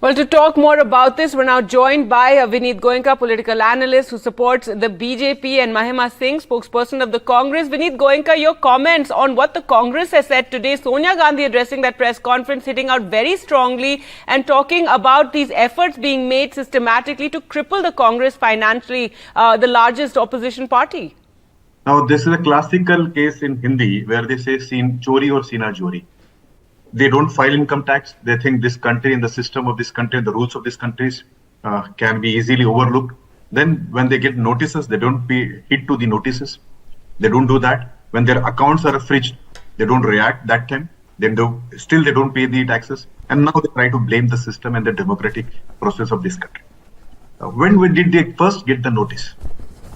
Well, to talk more about this, we're now joined by Vinit, Goenka, political analyst who supports the BJP, and Mahima Singh, spokesperson of the Congress. Vinit, Goenka, your comments on what the Congress has said today. Sonia Gandhi addressing that press conference, hitting out very strongly and talking about these efforts being made systematically to cripple the Congress financially, the largest opposition party. Now, this is a classical case in Hindi where they say seen chori or sina chori. They don't file income tax. They think this country and the system of this country and the rules of this country can be easily overlooked. Then when they get notices, they don't pay heed to the notices. They don't do that. When their accounts are fridged, they don't react that time. Still they don't pay the taxes. And now they try to blame the system and the democratic process of this country. When did they first get the notice?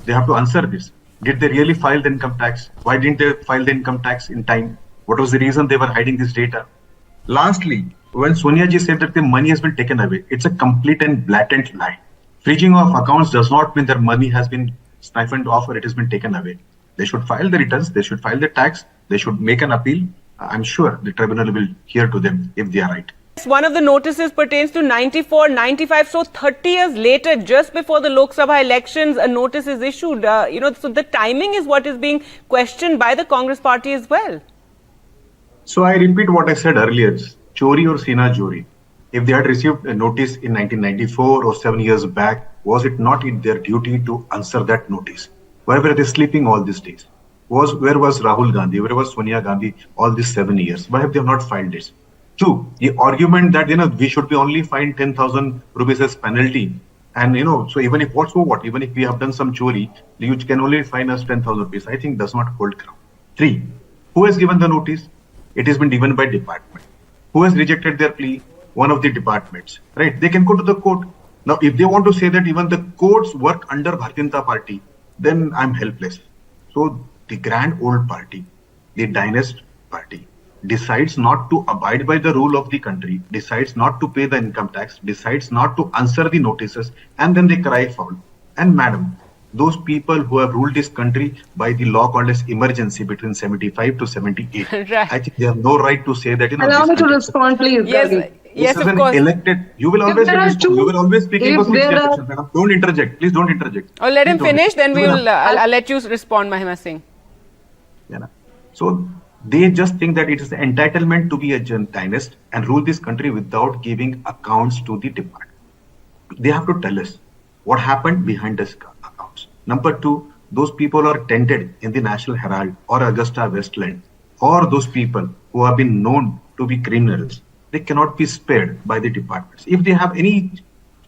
They have to answer this. Did they really file the income tax? Why didn't they file the income tax in time? What was the reason they were hiding this data? Lastly, when Sonia ji said that the money has been taken away, it's a complete and blatant lie. Freezing of accounts does not mean their money has been siphoned off or it has been taken away. They should file the returns, they should file the tax, they should make an appeal. I'm sure the tribunal will hear to them if they are right. One of the notices pertains to 94, 95. So 30 years later, just before the Lok Sabha elections, a notice is issued. So the timing is what is being questioned by the Congress party as well. So I repeat what I said earlier, chori or sina chori. If they had received a notice in 1994 or 7 years back, was it not their duty to answer that notice? Why were they sleeping all these days? Where was Rahul Gandhi? Where was Sonia Gandhi all these 7 years? Why have they not filed this? Two, the argument that we should be only fined 10,000 rupees as penalty, and so even if even if we have done some chori, you can only fine us 10,000 rupees. I think does not hold ground. Three, who has given the notice? It has been given by department. Who has rejected their plea? One of the departments, right? They can go to the court. Now, if they want to say that even the courts work under Bharatiya Janata Party, then I'm helpless. So the grand old party, the dynasty party, decides not to abide by the rule of the country, decides not to pay the income tax, decides not to answer the notices, and then they cry foul. And madam, those people who have ruled this country by the law called as emergency between 75 to 78. Right. I think they have no right to say that. Allow me to respond, please. Yes, of course. Elected, you will always speak in Don't interject. Please don't interject. Or let him finish, then we will. I'll let you respond, Mahima Singh. Yeah. So they just think that it is the entitlement to be a dynasty and rule this country without giving accounts to the department. They have to tell us what happened behind the accounts. Number two, those people are tented in the National Herald or Augusta Westland, or those people who have been known to be criminals. They cannot be spared by the departments. If they have any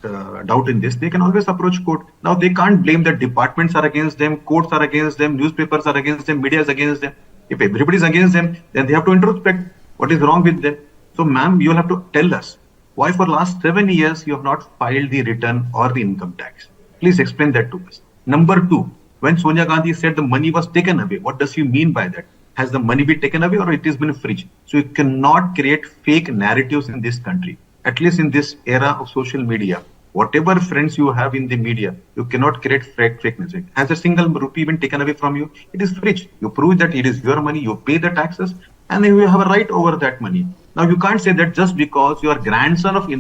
doubt in this, they can always approach court. Now, they can't blame that departments are against them, courts are against them, newspapers are against them, media is against them. If everybody is against them, then they have to introspect what is wrong with them. So, ma'am, you'll have to tell us why for last 7 years you have not filed the return or the income tax. Please explain that to us. Number two, when Sonia Gandhi said the money was taken away, what does she mean by that? Has the money been taken away or it has been fridged? So you cannot create fake narratives in this country, at least in this era of social media. Whatever friends you have in the media, you cannot create fake music. Has a single rupee been taken away from you? It is fridged. You prove that it is your money, you pay the taxes, and then you have a right over that money. Now you can't say that just because you are grandson of